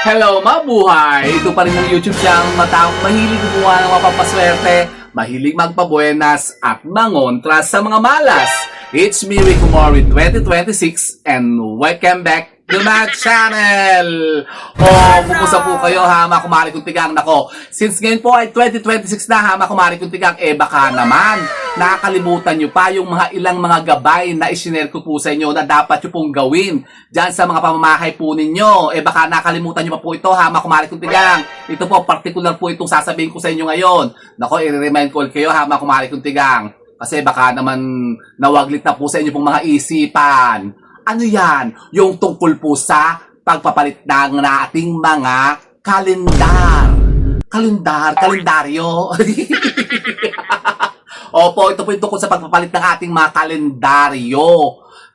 Hello, mabuhay! Ito pa rin ang YouTube channel matang mahilig gumawa ng mapapaswerte, mahilig magpabuenas at mangontra sa mga malas. It's me, Rico Mori 2026 and welcome back to my channel! Kumusta po kayo ha, mga kumari kong tigang? Nako, since ngayon po ay 2026 na ha, mga kumari kong tigang, baka naman nakakalimutan nyo pa yung mga ilang mga gabay na isinare ko po sa inyo na dapat nyo pong gawin dyan sa mga pamamahay po ninyo. Baka nakalimutan nyo pa po ito ha, mga kumari kong tigang. Ito po, particular po itong sasabihin ko sa inyo ngayon. Nako, i-remind ko kayo ha, mga kumari kong tigang. Kasi baka naman nawaglit na po sa inyo pong mga isipan. Ano yan? Yung tungkol po sa pagpapalit ng ating mga kalendaryo. Opo, ito po yung tungkol sa pagpapalit ng ating mga kalendaryo.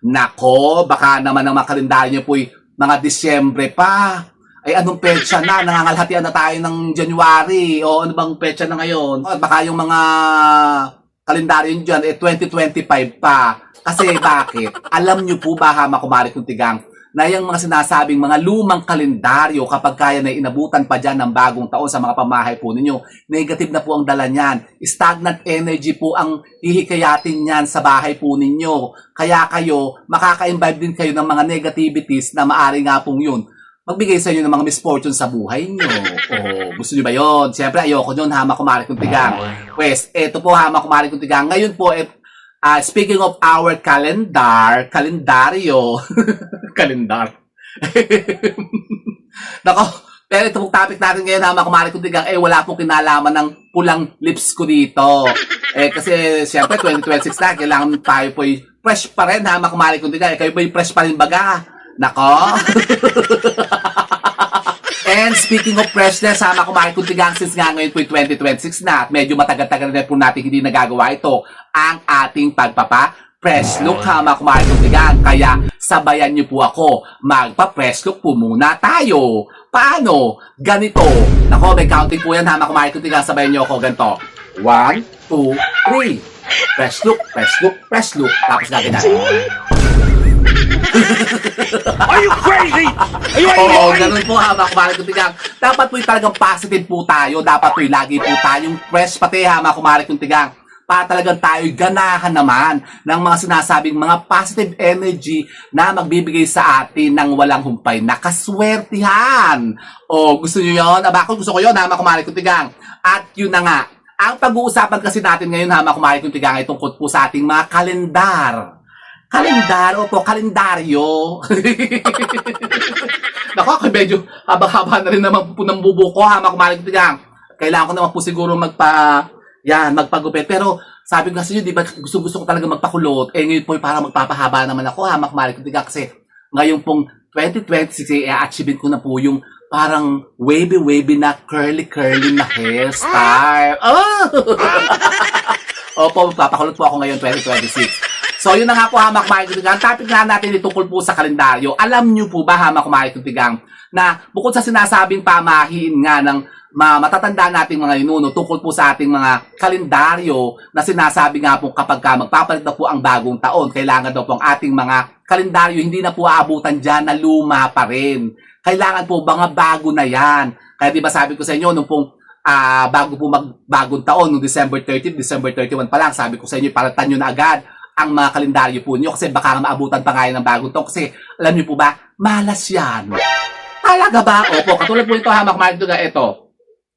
Nako, baka naman ang mga kalendaryo nyo po mga Disyembre pa. Ay, anong petsa na? Nangangalhatian na tayo ng January. O ano bang petsa na ngayon? At baka yung mga kalendaryo nyo dyan, 2025 pa. Kasi bakit? Alam nyo po ba, mga kumari kong tigang, na yung mga sinasabing mga lumang kalendaryo kapag kaya na inabutan pa dyan ng bagong taon sa mga pamahay po ninyo, negative na po ang dala niyan. Stagnant energy po ang hihikayatin niyan sa bahay po ninyo. Kaya kayo, makaka-imbibe din kayo ng mga negativities na maari nga pong yun magbigay sa inyo ng mga misfortune sa buhay nyo. Gusto nyo ba yun? Siyempre, ayoko nyo, hama kumari kong tigang. Pues, eto po, hama kumari kong tigang. Ngayon po, speaking of our kalendaryo, kalendar. Nako, pero ito pong topic natin ngayon, hama kumari kong tigang, wala pong kinalaman ng pulang lips ko dito. Kasi, siyempre, 2026 na, kailangan tayo po fresh pa rin, hama kumari kong tigang. Kayo ba fresh pa rin baga? Nako. And speaking of freshness, sama kumari kong tigang, since nga ngayon po 2026 na at medyo matagal-tagal na po natin hindi nagagawa ito, ang ating pagpapa-fresh look, hama kumari kong tigang. Kaya sabayan niyo po ako, magpa-fresh look po muna tayo. Paano? Ganito. Nako, may counting po yan, hama kumari kong tigang, sabayan niyo ako ganito. 1, 2, 3. Fresh look, fresh look, fresh look. Tapos natin na. Are you crazy? Are you Oo, ganun po ha, mga kumari kong tigang. Dapat po talagang positive po tayo. Dapat po lagi po tayong fresh pati ha, mga kumari kong tigang. Para talagang tayo ganahan naman ng mga sinasabing mga positive energy na magbibigay sa atin ng walang humpay na kaswertihan. Gusto nyo yun? Ako gusto ko yun ha, mga kumari kong tigang. At yun na nga, ang pag-uusapan kasi natin ngayon ha, mga kumari kong tigang, ay tungkol po sa ating mga kalendaryo. Naku, medyo haba-haba na rin naman po ng bubo ko ha, mga kumari kong tigang. Kailangan ko naman po siguro magpagupit. Pero sabi ko kasi yun, di ba, gusto ko talaga magpakulot. Ngayon po para magpapahaba naman ako ha, mga kumari kong tigang. Kasi ngayon pong 2026, i-achieve ko na po yung parang wavy na curly na hairstyle. Opo, magpapakulot po ako ngayon 2026. So, yun na nga po, hamak kumari kong tigang. Topic na natin itungkol po sa kalendaryo. Alam nyo po ba, hamak kumari kong tigang, na bukod sa sinasabing pamahiin nga ng matatanda nating mga inuno tungkol po sa ating mga kalendaryo na sinasabi nga po kapag magpapalit na po ang bagong taon, kailangan daw po ang ating mga kalendaryo hindi na po aabutan dyan na luma pa rin. Kailangan po mga bago na yan. Kaya di ba sabi ko sa inyo, nung pong bago po magbagong taon, nung December 30, December 31 pa lang, sabi ko sa inyo, paratan nyo na agad ang mga kalendaryo po nyo kasi baka maabutan pa nga ng bagong taon kasi alam nyo po ba, malas yan. Talaga ba? Opo, katulad po ito, hamak kumari kong tigang, ito.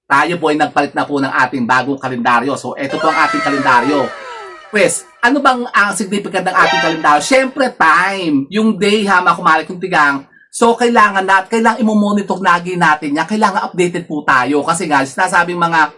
Tayo po ay nagpalit na po ng ating bagong kalendaryo. So, ito po ang ating kalendaryo. Pues, ano bang ang significant ng ating kalendaryo? Siyempre, time. Yung day, hamak kumari kong tigang. So, kailangan i-monitor lagi natin yan. Kailangan updated po tayo. Kasi nga, sinasabing mga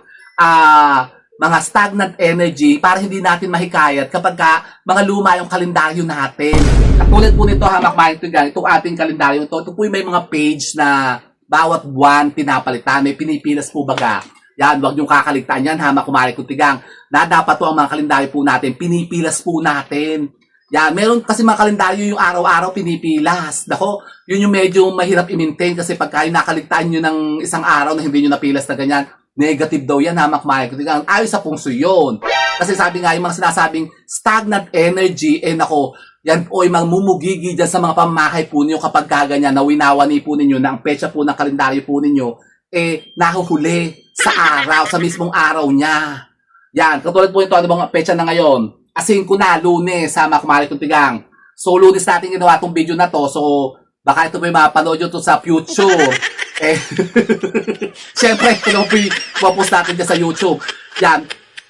stagnant energy para hindi natin mahikayat kapag mga luma yung kalendaryo natin. Katulad po nito, hamak kumari kong tigang, itong ating kalendaryo. Ito po yung may mga page na bawat buwan pinapalitan, may pinipilas po baga. Yan, huwag niyong kakaligtaan yan, hamak kumari kong tigang, na dapat po ang mga kalendaryo po natin, pinipilas po natin. Yan, meron kasi mga kalendaryo yung araw-araw pinipilas. Nako, yun yung medyo mahirap i-maintain kasi pagka nakaligtaan nyo ng isang araw na hindi nyo napilas na ganyan, negative daw yan, hamak kumari kong tigang. Ayos sa pungso yun. Kasi sabi nga, yung mga sinasabing stagnant energy, nako, yan po ay mamumugigi dyan sa mga pamamahay po ninyo kapag kaganyan na winawani po ninyo na ang petsa po ng kalendaryo po ninyo nahuhuli sa araw, sa mismong araw niya. Yan, katulad po ito, ano bang petsa na ngayon? Asin ko na, Lunes, sama kumari kong tigang. So, Lunes natin ginawa itong video na to. So, baka ito may mapanood nyo to sa future. Siyempre, post natin dyan sa YouTube. Yan.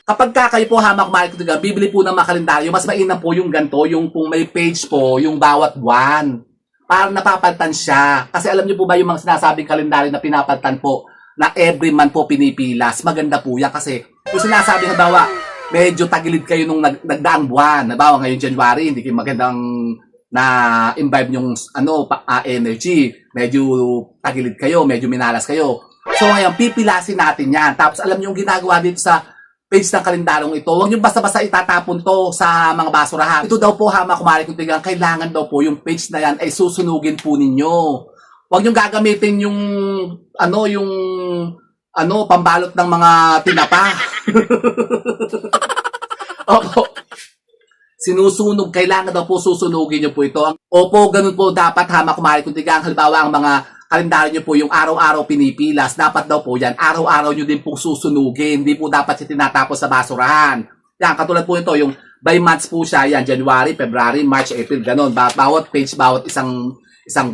Kapag kayo po hamak kumari kong tigang, bibili po ng mga kalendaryo, mas mainam po yung ganito, yung kung may page po, yung bawat buwan. Parang napapalitan siya. Kasi alam niyo po ba yung mga sinasabing kalendaryo na pinapalitan po, na every month po pinipilas. Maganda po yan kasi yung sinasabing halimbawa, medyo tagilid kayo nung nagdaang buwan. Halimbawa ngayon January, hindi kayo magandang na-imbibe yung energy. Medyo tagilid kayo, medyo minalas kayo. So ngayon, pipilasin natin yan. Tapos alam niyo yung ginagawa dito sa page ng kalendaryong ito. Huwag niyo basta-basta itatapon to sa mga basurahan. Ito daw po hama kumari kung tigang, kailangan daw po yung page na yan ay susunugin po ninyo. Huwag niyo gagamitin yung pambalot ng mga tinapa. Opo. Sinusunog, kailangan daw po susunugin niyo po ito. Opo, ganun po dapat hama kumari kung tigang. Halimbawa ang mga kalendaryo niyo po yung araw-araw pinipilas. Dapat daw po yan, araw-araw niyo din po susunugin. Hindi po dapat siya tinatapos sa basurahan. Yan, katulad po ito, yung by months po siya. Yan, January, February, March, April, ganun. Bawat page, bawat isang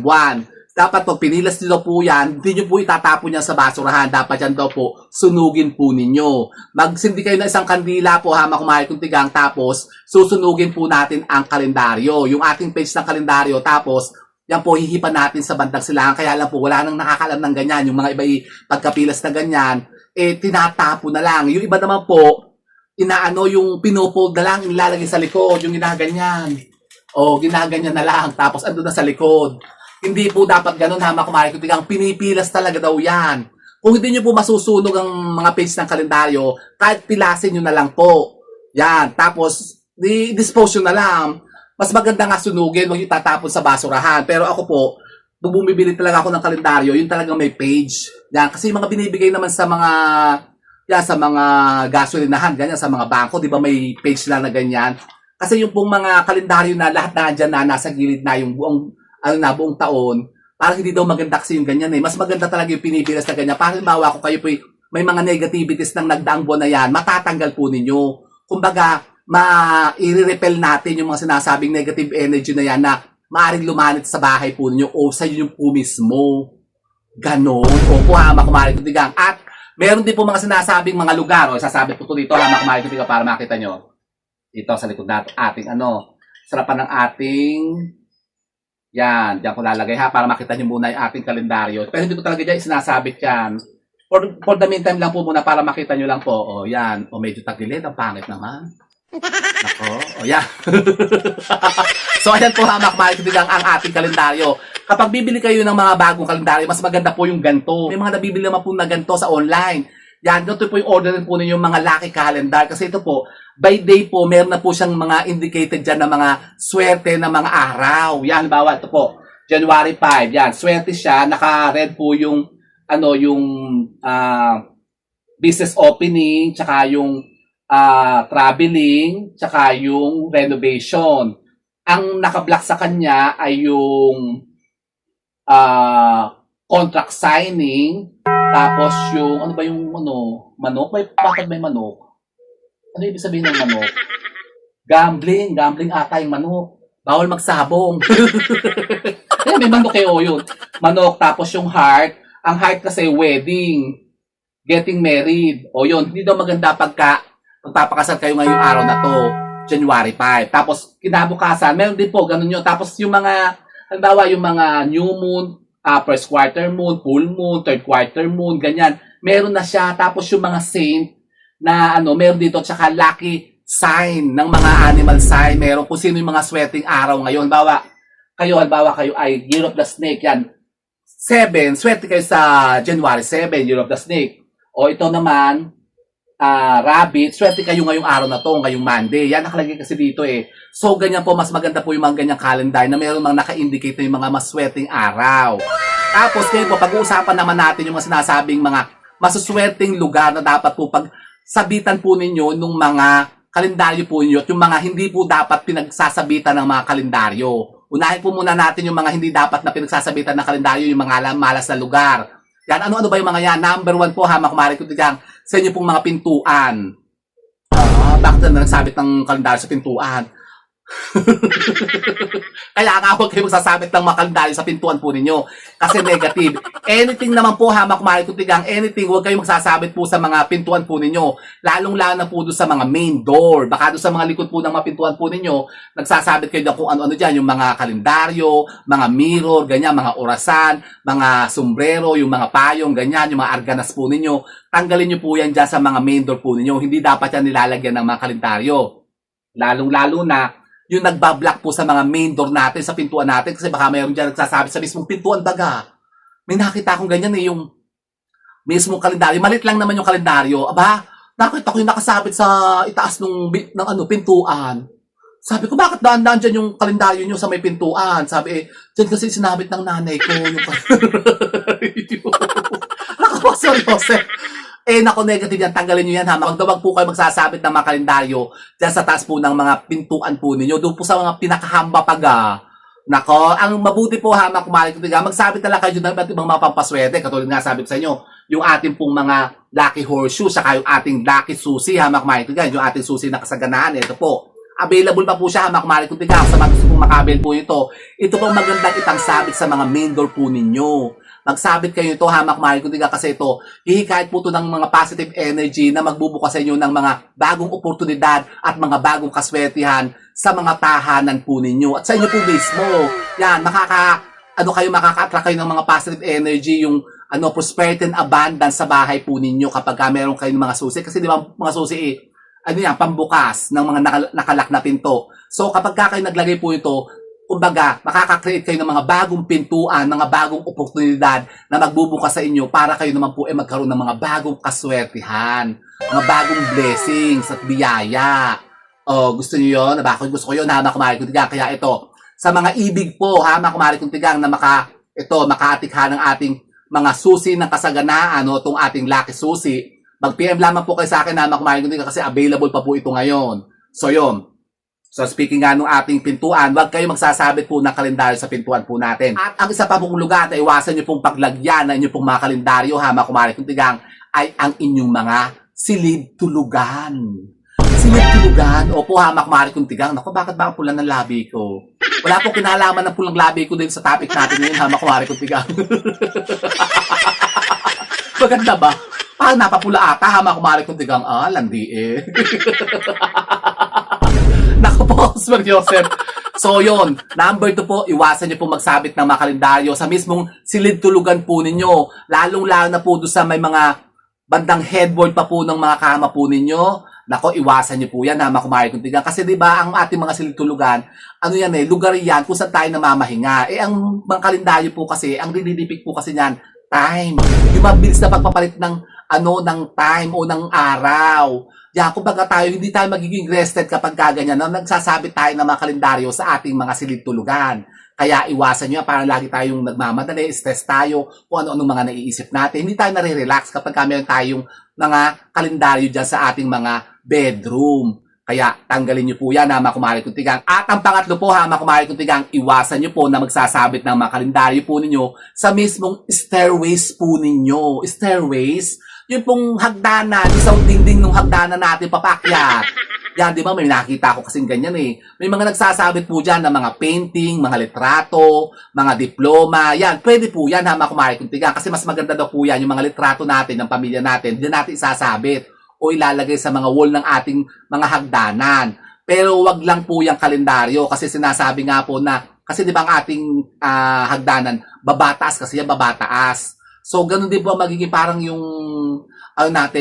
buwan. Dapat po, pinilas niyo po yan, hindi niyo po itatapon yan sa basurahan. Dapat yan daw po, sunugin po ninyo. Magsindi kayo ng isang kandila po, hama kumari kung tigang, tapos susunugin po natin ang kalendaryo. Yung ating page ng kalendaryo, tapos yan po, hihipan natin sa bandang silangan. Kaya lang po, wala nang nakakalam ng ganyan. Yung mga iba pagkapilas na ganyan, tinatapo na lang. Yung iba naman po, yung pinofold na lang, nilalagay sa likod, yung ginaganyan. O, ginaganyan na lang, tapos ando na sa likod. Hindi po dapat ganun, hama kumari kung tigang, pinipilas talaga daw yan. Kung hindi nyo po masusunog ang mga page ng kalendaryo, kahit pilasin nyo na lang po. Yan, tapos, dispose nyo na lang. Mas maganda nga sunugin, huwag yung tatapon sa basurahan. Pero ako po, bumibili talaga ako ng kalendaryo, yung talagang may page. Yan, kasi yung mga binibigay naman sa mga gasolinahan, ganyan, sa mga bangko, di ba may page lang na ganyan? Kasi yung pong mga kalendaryo na lahat na dyan na nasa gilid na yung buong taon, parang hindi daw maganda kasi yung ganyan eh. Mas maganda talaga yung pinipilas na ganyan. Parang halimbawa kung kayo po may mga negativities ng nagdaang buwan na yan, matatanggal po ninyo. Kumbaga, i-repel natin yung mga sinasabing negative energy na yan na maaaring lumanit sa bahay po ninyo o sa inyo po mismo. Ganon. O po hama kumari kung tigang. At meron din po mga sinasabing mga lugar. O sasabi po ito dito hama kumari kung tigang para makita nyo. Ito sa likod natin. Ating sarapan ng ating yan. Diyan ko lalagay ha para makita nyo muna yung ating kalendaryo. Pero hindi ko talaga dyan sinasabit yan. For the meantime lang po muna para makita nyo lang po. O yan. O medyo tagilid. Ang pangit naman. Ako, yeah. So, ayan po hamak makikitigang ang ating kalendaryo. Kapag bibili kayo ng mga bagong kalendaryo, mas maganda po yung ganito. May mga nabibili naman po na ganito sa online. Yan, ganito po yung orderin po ninyo yung mga lucky calendar. Kasi ito po, by day po, meron na po siyang mga indicated dyan na mga swerte na mga araw. Yan, bawa ito po, January 5. Yan, swerte siya. Naka-red po yung, business opening, tsaka yung traveling, tsaka yung renovation. Ang naka-block sa kanya ay yung contract signing, tapos yung, ano ba yung manok? Bakit may manok? Ano ibig sabihin ng manok? Gambling ata yung manok. Bawal magsabong. Eh, may manok kayo yun. Manok, tapos yung heart. Ang heart kasi wedding, getting married. O yun, hindi daw maganda magpapakasal kayo ngayong araw na to, January 5. Tapos, kinabukasan, meron din po, ganun yun. Tapos, yung mga, halimbawa, yung mga new moon, first quarter moon, full moon, third quarter moon, ganyan. Meron na siya. Tapos, yung mga saint na, meron dito, tsaka lucky sign ng mga animal sign. Meron kung sino yung mga sweating araw ngayon. Halimbawa, kayo ay Year of the Snake. Yan. 7, swerte kayo sa January 7, Year of the Snake. O ito naman, rabbit, swerte kayo ngayong araw na to, ngayong Monday. Yan, nakalagay kasi dito eh. So, ganyan po, mas maganda po yung mga ganyang calendar na mayroon mga naka-indicate na yung mga maswerteng araw. Tapos, ngayon po, pag-uusapan naman natin yung mga sinasabing mga masuswerteng lugar na dapat po pagsabitan po ninyo nung mga kalendaryo po ninyo at yung mga hindi po dapat pinagsasabitan ng mga kalendaryo. Unahin po muna natin yung mga hindi dapat na pinagsasabitan ng kalendaryo, yung mga malas na lugar. Yan, ano-ano ba yung mga yan? Number 1 po, kumare ko tigang sa inyo pong mga pintuan. Bakit na nagsabit ng kalendaryo sa pintuan? Kaya nga huwag kayo magsasabit ng mga kalendaryo sa pintuan po ninyo kasi negative. Anything naman po, kumare ko tigang anything, huwag kayo magsasabit po sa mga pintuan po ninyo. Lalong-lalo na po doon sa mga main door. Baka doon sa mga likod po ng mga pintuan po ninyo, nagsasabit kayo na kung ano-ano dyan, yung mga kalendaryo, mga mirror, ganyan, mga orasan, mga sombrero, yung mga payong, ganyan, yung mga arganas po ninyo. Tanggalin nyo po yan dyan sa mga main door po ninyo. Hindi dapat yan nilalagyan ng mga kalendaryo. Lalong-lalo na yung nagbablock po sa mga main door natin, sa pintuan natin, kasi baka mayroon dyan nagsasabi sa mismong pintuan baga. May nakita akong ganyan yung mismong kalendaryo. Malit lang naman yung kalendaryo. Aba, nakita ko yung nakasabit sa itaas ng pintuan. Sabi ko, bakit daan-daan dyan yung kalendaryo nyo sa may pintuan? Sabi, dyan kasi sinabit ng nanay ko yung kalendaryo. Nakawa, seryoso. Nako, negative yan. Tanggalin nyo yan, ha. Magdawag po kayo magsasabit ng mga kalendaryo dyan sa taas po ng mga pintuan po ninyo. Doon po sa mga pinakahamba paga. Nako, ang mabuti po, kumare ko tigang, magsabit talaga kayo ng iba't ibang mga pampaswerte. Katulad nga sabi ko sa inyo, yung ating pong mga lucky horseshoe, saka yung ating lucky susi, kumare ko tigang, yung ating susi na kasaganaan. Ito po. Available pa po siya, kumare ko tigang, sa mga gusto pong makabil po ito. Ito po magandang itang sabit sa mga main door po ninyo. Magsabit kayo ito, kumare ko tigang, kasi ito, hihikayat po ito ng mga positive energy na magbubukas sa inyo ng mga bagong oportunidad at mga bagong kaswertihan sa mga tahanan po ninyo. At sa inyo po mismo, yan, makaka-attract kayo ng mga positive energy, yung prosperity and abundance sa bahay po ninyo kapag meron kayo ng mga susi. Kasi di ba, mga susi, pambukas ng mga nakalak na pinto. So, kapag kayo naglagay po ito, kumbaga, makaka-create kayo ng mga bagong pintuan, mga bagong oportunidad na magbubukas sa inyo para kayo naman po magkaroon ng mga bagong kaswertihan, mga bagong blessings at biyaya. Gusto niyo yun? Bakit gusto ko yun? Kumare ko tigang. Kaya ito, sa mga ibig po, kumare ko tigang, na makaatikha ng ating mga susi ng kasaganaan, itong ating lucky susi, mag-PM lamang po kayo sa akin, kumare ko tigang, kasi available pa po ito ngayon. So, yun. So, speaking nga nung ating pintuan, huwag kayo magsasabit po ng kalendaryo sa pintuan po natin. At ang isa pa pong lugar na iwasan nyo pong paglagyan ng inyong pong mga kalendaryo, kumare ko tigang, ay ang inyong mga silid-tulugan. Silid-tulugan? Opo, kumare ko tigang. Naku, bakit ba ang pula ng labi ko? Wala pong kinalaman ng pulang labi ko din sa topic natin ngayon, kumare ko tigang. Maganda ba? Parang napapula ata, kumare ko tigang. Landi eh. Naku po, Sir Joseph. So, yun. Number 2 po, iwasan nyo po magsabit ng mga kalendaryo sa mismong silid-tulugan po ninyo. Lalong-lalo na po doon sa may mga bandang headboard pa po ng mga kama po ninyo. Nako, iwasan nyo po yan, kumare ko tigang. Kasi diba, ang ating mga silid-tulugan, lugar yan kung saan tayo namamahinga. Ang mga kalendaryo po kasi, ang dinidipik po kasi niyan, time. Yung mabilis na pagpapalit ng time o ng araw. Yan, kumbaga hindi tayo magiging rested kapag kaganyan na nagsasabit tayo ng mga kalendaryo sa ating mga silid-tulugan. Kaya iwasan nyo, parang lagi tayong nagmamadali, stress tayo, kung ano-ano mga naiisip natin. Hindi tayo nare-relax kapag meron tayong mga kalendaryo dyan sa ating mga bedroom. Kaya tanggalin nyo po yan, kumare ko tigang. At ang pangatlo po, kumare ko tigang, iwasan nyo po na magsasabit ng mga kalendaryo po ninyo sa mismong stairways po ninyo. Stairways? Yung pong hagdanan, isang dingding ng hagdanan natin papakyat. Yan, di ba? May nakita ko kasing ganyan eh. May mga nagsasabit po dyan ng mga painting, mga litrato, mga diploma. Yan, pwede po yan, kumare ko tigang. Kasi mas maganda daw po yan, yung mga litrato natin, ng pamilya natin, diyan natin isasabit o ilalagay sa mga wall ng ating mga hagdanan. Pero wag lang po yung kalendaryo kasi sinasabi nga po na, kasi di ba ang ating hagdanan, babataas kasi yan, babataas. So, ganun din po magiging parang yung,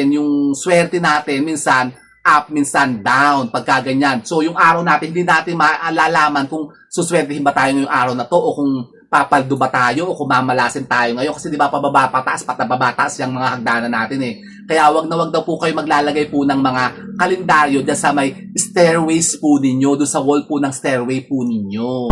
yung swerte natin, minsan up, minsan down, pagka ganyan. So, yung araw natin, hindi natin maalalaman kung suswertihin ba tayo ngayong araw na to o kung papaldo ba tayo o kung mamalasin tayo ngayon. Kasi di ba pababa, pataas, patababataas yung mga hagdanan natin eh. Kaya wag na wag daw po kayo maglalagay po ng mga kalendaryo dyan sa may stairways po ninyo, doon sa wall po ng stairway po ninyo.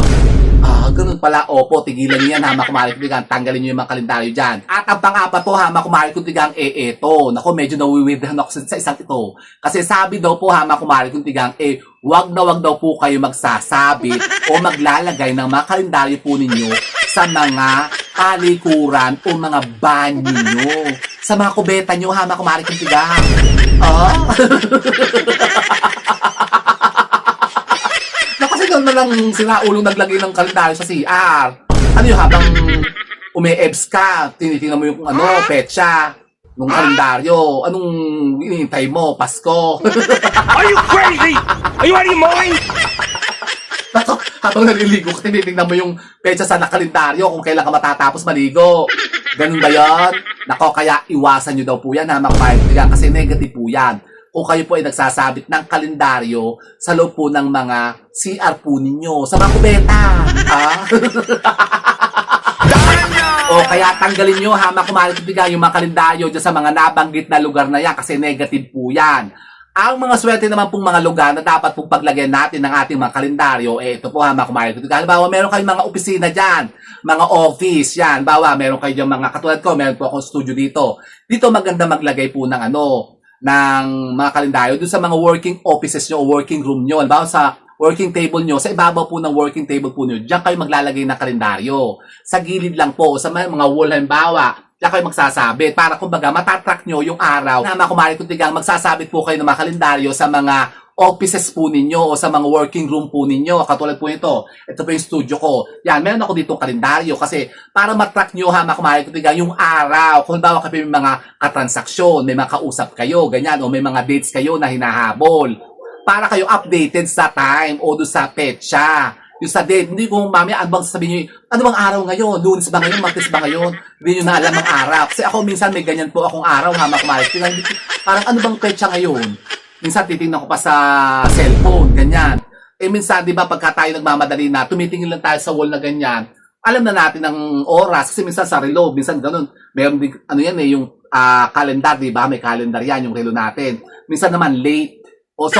Ganun pala. Opo, tigilan niyo yan, hama kumari kutigang. Tanggalin niyo yung mga kalendaryo dyan. At ang pang-apat po, hama kumari kutigang, eto. Naku, medyo nawiwirdahan ako sa isang ito. Kasi sabi daw po, hama kumari kutigang, wag daw po kayo magsasabit o maglalagay ng mga kalendaryo po ninyo sa mga palikuran o mga banyo nyo. Sa mga kubeta nyo, hama kumari kutigang. Kasi doon na lang sinaulong naglagay ng kalendaryo sa CR. Ano yung habang umi-ebs ka, tinitingnan mo yung petsa ng kalendaryo. Anong inintay mo? Pasko. Are you crazy? Are you out of your mind? Habang naliligo ka, tinitingnan mo yung petsa sa nakalendaryo kung kailan ka matatapos maligo. Ganun ba yan? Nako, kaya iwasan nyo daw po yan, hama kumari kasi negative po yan. Kung kayo po ay nagsasabit ng kalendaryo sa loob po ng mga CR po ninyo, sa mga kubeta. O kaya tanggalin nyo, hama kumari yung mga kalendaryo dyan sa mga nabanggit na lugar na yan kasi negative po yan. Ang mga swerte naman pong mga lugar na dapat pong paglagyan natin ng ating mga kalendaryo, ito po hama kumari. Halimbawa, meron kayong mga opisina dyan, mga office yan. Bawa, meron kayo dyan mga katulad ko, meron po akong studio dito. Dito maganda maglagay po ng ng mga kalendaryo doon sa mga working offices nyo o working room nyo. Halimbawa sa working table nyo, sa ibabaw po ng working table po nyo, diyan kayo maglalagay ng kalendaryo. Sa gilid lang po, sa mga wall halimbawa, diyan kayo magsasabit para kumbaga matatrack nyo yung araw. Hama kumari kutigang, magsasabit po kayo ng mga kalendaryo sa mga offices po ninyo o sa mga working room po ninyo. Katulad po nito. Ito po yung studio ko. Yan, meron ako ditong kalendaryo kasi para matrack nyo, hama kumari kutigang, yung araw. Kung bawa kayo may mga katransaksyon, may mga kausap kayo, ganyan, o may mga dates kayo na hinahabol. Para kayo updated sa time o doon sa petsa. Yung sa date, hindi ko mamaya ano bang sasabihin nyo, ano bang araw ngayon? Lunes ba ngayon? Martes ba ngayon? Hindi nyo na alam ang araw. Kasi ako minsan may ganyan po akong araw, hama kumari kutigang, parang ano bang petsa ngayon? Minsan titingnan ko pa sa cellphone, ganyan. Minsan, di ba, pagka tayo nagmamadali na, tumitingin lang tayo sa wall na ganyan, alam na natin ang oras. Kasi minsan sa relo, minsan ganun. Meron din, yung calendar, di ba? May calendar yan, yung relo natin. Minsan naman, late. So,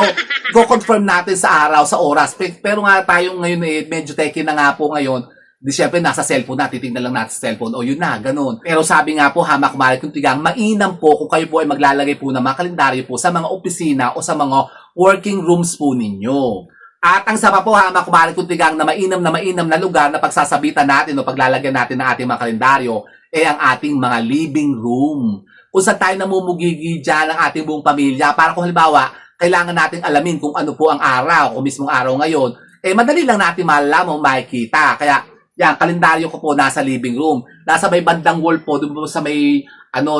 go confirm natin sa araw, sa oras. Pero nga tayo ngayon, medyo techy na nga po ngayon. Di syempre, nasa cellphone na, titignan lang natin sa cellphone. O yun na, ganun. Pero sabi nga po, hama kumari kutigang, mainam po kung kayo po ay maglalagay po ng mga kalendaryo po sa mga opisina o sa mga working rooms po ninyo. At ang isa pa po, hama kumari kutigang, na mainam na lugar na pagsasabitan natin o paglalagyan natin ng ating mga kalendaryo, ang ating mga living room. Kung saan tayo namumugigi dyan ang ating buong pamilya, para kung halimbawa, kailangan natin alamin kung ano po ang araw, o mismong araw ngayon, madali lang natin malalaman o makikita. Kaya, yan, kalendaryo ko po nasa living room. Nasa may bandang wall po, doon po sa may,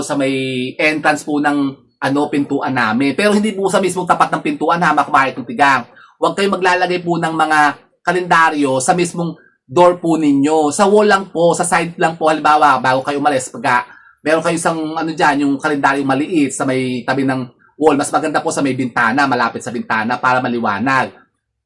sa may entrance po ng, pintuan namin. Pero hindi po sa mismong tapat ng pintuan, hama kumari kutigang. Huwag kayong maglalagay po ng mga kalendaryo sa mismong door po ninyo. Sa wall lang po, sa side lang po, halimbawa, bago kayo umalis, pagka meron kayo isang, dyan, yung kalendaryo maliit sa may tabi ng wall. Mas maganda po sa may bintana, malapit sa bintana, para maliwanag.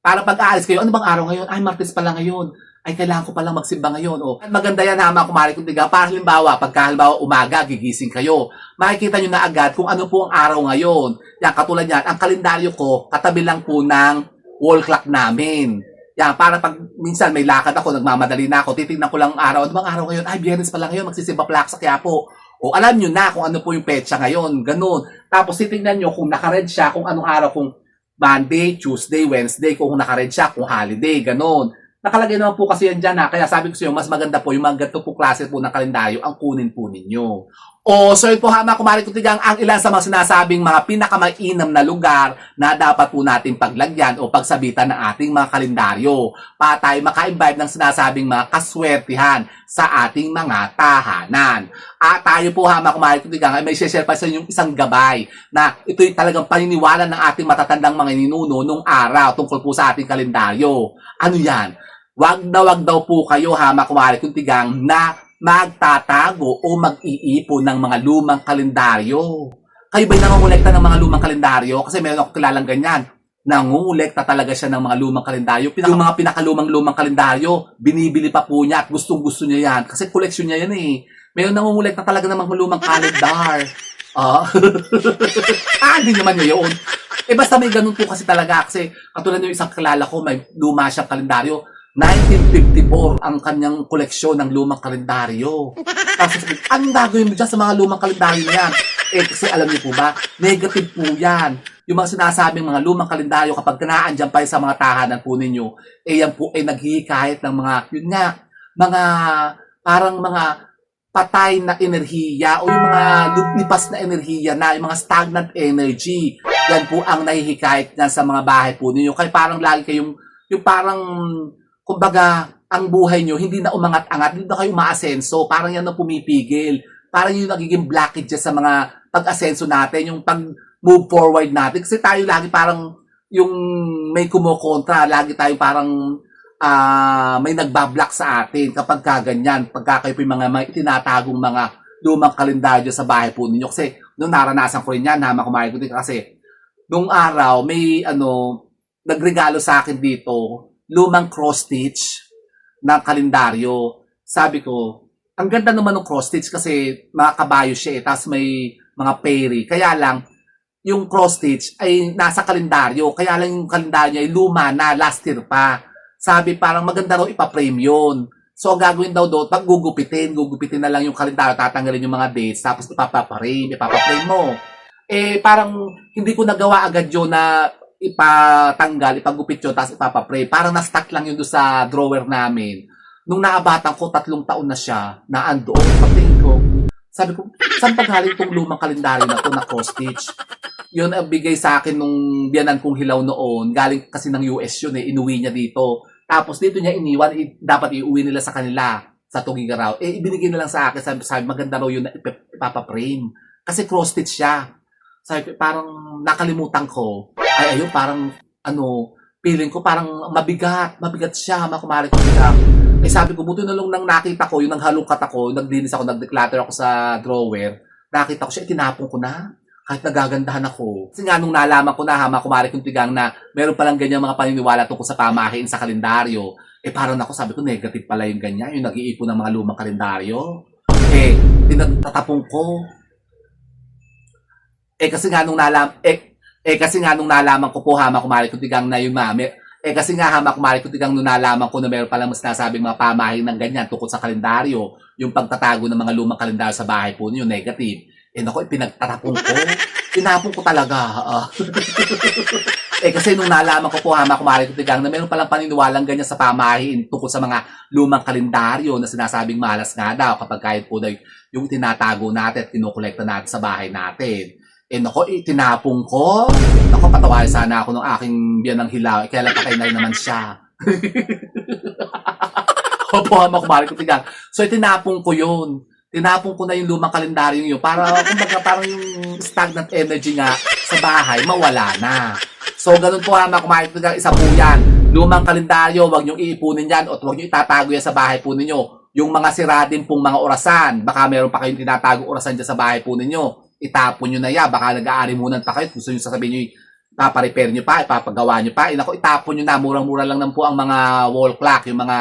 Para pag aalis kayo, ano bang araw ngayon? Ay, Martes pala ngayon. Ay, kailangan ko palang magsimba ngayon. At maganda yan, hama kumari kutigang. Para halimbawa, pagka halimbawa umaga, gigising kayo. Makikita nyo na agad kung ano po ang araw ngayon. Yan, katulad yan, ang kalendaryo ko, katabi lang po ng wall clock namin. Yan, para pag minsan may lakad ako, nagmamadali na ako, titignan ko lang ang araw. Ano bang araw ngayon? Ay, Biyernes pala ngayon, magsisimba plak sa Quiapo. O alam nyo na kung ano po yung petsa ngayon. Ganun. Tapos titignan nyo kung nakared siya, kung anong araw, kung Monday, Tuesday, Wednesday, kung nakared siya, kung holiday, ganun. Nakalagay naman po kasi yan dyan ha. Kaya sabi ko sa inyo, mas maganda po yung mga ganito po klase po ng kalendaryo ang kunin po ninyo. So yun po, hama kumari kutigang, ang ilan sa mga sinasabing mga pinakamainam na lugar na dapat po natin paglagyan o pagsabitan ng ating mga kalendaryo para tayo maka-imbibe ng sinasabing mga kaswertihan sa ating mga tahanan. At tayo po, hama kumari kutigang, ay may share pa sa inyo isang gabay na ito'y talagang paniniwala ng ating matatandang mga ninuno nung araw tungkol po sa ating kalendaryo. Ano yan? Wag daw po kayo, hama kumari kutigang, na magtatago o mag-iipon ng mga lumang kalendaryo. Kayo ba'y nangungulekta ng mga lumang kalendaryo? Kasi meron ako kilalang ganyan. Nangungulekta talaga siya ng mga lumang kalendaryo. Yung mga pinakalumang kalendaryo, binibili pa po niya at gustong-gusto niya yan. Kasi koleksyon niya yan eh. Meron nangungulekta talaga ng mga lumang kalendar. Hindi naman niya yun. Basta may ganun po kasi talaga. Kasi katulad yung isang kilala ko, may luma siyang kalendaryo. 1954 ang kanyang koleksyon ng lumang kalendaryo. Tapos sabi, anong gagawin mo dyan sa mga lumang kalendaryo na yan? Kasi alam niyo po ba, negative po yan. Yung mga sinasabing mga lumang kalendaryo kapag naandyan pa sa mga tahanan po ninyo, yan po ay naghihikayat ng mga, yun nga, mga parang mga patay na enerhiya o yung mga lipas na enerhiya na, yung mga stagnant energy. Yan po ang nahihikayat niyan sa mga bahay po ninyo. Kaya parang lagi kayong, yung parang, kumbaga, ang buhay nyo, hindi na umangat-angat, hindi na kayo maasenso, parang yan ang pumipigil. Parang yung nagiging blockage sa mga pag-asenso natin, yung pag-move forward natin. Kasi tayo lagi parang, yung may kumukontra, lagi tayo parang, may nagbablock sa atin kapag kaganyan, pagka kayo po yung mga itinatagong mga lumang kalendaryo sa bahay po ninyo. Kasi, nung naranasan ko rin yan, kumain ko din kasi, nung araw, may, nagregalo sa akin dito, lumang cross-stitch ng kalendaryo. Sabi ko, ang ganda naman ng cross-stitch kasi mga kabayo siya tapos may mga peri. Kaya lang, yung cross-stitch ay nasa kalendaryo. Kaya lang yung kalendaryo ay luma na, last year pa. Sabi parang maganda raw ipa-frame yun. So, ang gagawin daw doon, pag gugupitin na lang yung kalendaryo, tatanggalin yung mga dates, tapos ipapaprame mo. Parang hindi ko nagawa agad yun na ipatanggal, ipagupit yun, tapos ipapapray. Parang na-stuck lang yun doon sa drawer namin. Nung naabatan ko, 3 taon na siya, naandoon. Pagtingin ko, sabi ko, saan paghaling itong lumang kalendaryo na to na cross-stitch? Yun ang bigay sa akin nung biyanan kong hilaw noon. Galing kasi ng US yun inuwi niya dito. Tapos dito niya iniwan, dapat iuwi nila sa kanila, sa Tugigaraw. Ibinigay na lang sa akin, sabi maganda raw yun na ipapaframe. Kasi cross-stitch siya. Sabi, parang nakalimutan ko. Ayun, parang, feeling ko parang mabigat siya, makumari ko siya. Sabi ko, buto na lang nang nakita ko, yung nanghalungkat ako, nagdinis ako, nag-declutter ako sa drawer, nakita ko siya, itinapon ko na, kahit nagagandahan ako. Kasi nga, nung nalaman ko na, makumari kong tigang na, meron palang ganyan mga paniniwala tungkol sa pamahiin sa kalendaryo, parang ako, sabi ko, negative pala yung ganyan, yung nag-iipon ng mga lumang kalendaryo. Tinatapong ko. Kasi nga nung nalaman ko po kumari ko tigang na yung mami. Kasi nga kumari ko tigang nung nalaman ko na meron palang mas nasabing mga pamahiin ng ganyan tungkol sa kalendaryo, yung pagtatago ng mga lumang kalendaryo sa bahay po niyo, negative. Naku, pinagtatapon ko. Tinapon ko talaga. Kasi nung nalaman ko po kumari ko tigang na meron palang paniniwalang ganyan sa pamahiin tungkol sa mga lumang kalendaryo na sinasabing malas nga daw kapag kahit po na yung tinatago natin at kinukolekta natin sa bahay natin. Nako, tinapong ko. Nako, patawain sana ako ng aking biyanang hilaw. Kaya lang patay na rin naman siya. Opo, kumari ko tigang. So, tinapong ko yun. Tinapong ko na yung lumang kalendaryo yun. Para, kumbaga, parang yung stagnant energy nga sa bahay, mawala na. So, ganun po kumari ko tigang. Isa po yan. Lumang kalendaryo, huwag niyong iipunin yan o huwag niyong itatago yan sa bahay po ninyo. Yung mga sira din pong mga orasan. Baka meron pa kayong tinatago orasan dyan sa bahay po ninyo. Itapon nyo na yan. Baka nag-aarimunan pa kayo. Gusto nyo sasabihin nyo, ipaparepair nyo pa, ipapagawa nyo pa. Naku, itapon nyo na. Murang-mura lang po ang mga wall clock, yung mga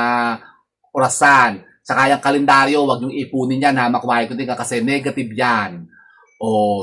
orasan. Saka yung kalendaryo, wag nyo ipunin yan. Makumahay ko din kasi negative yan.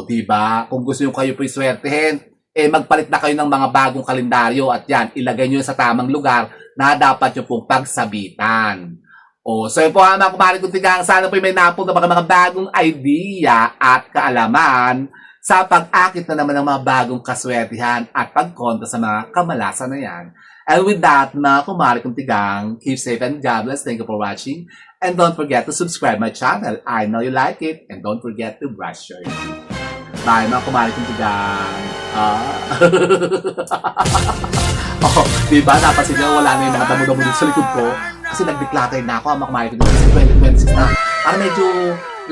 Diba? Kung gusto nyo kayo po iswertehin, magpalit na kayo ng mga bagong kalendaryo at yan, ilagay nyo sa tamang lugar na dapat nyo pong pagsabitan. So yun po mga kumari kong tigang, sana po may napong na mga bagong idea at kaalaman sa pag-akit na naman ng mga bagong kaswertihan at pagkontra sa mga kamalasan na yan. And with that, mga kumari kong tigang, keep safe and God bless. Thank you for watching. And don't forget to subscribe my channel. I know you like it. And don't forget to brush your teeth. Bye mga kumari kong tigang. Diba? Napansin nyo, wala na yung mga damo-damo dito sa likod ko. Kasi nag-declutter na ako, makumahin ko dito kasi 2026 na. Parang medyo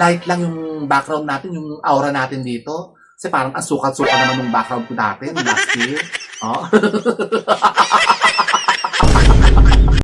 light lang yung background natin, yung aura natin dito. Kasi parang ang sukat-sukat naman yung background ko natin last year.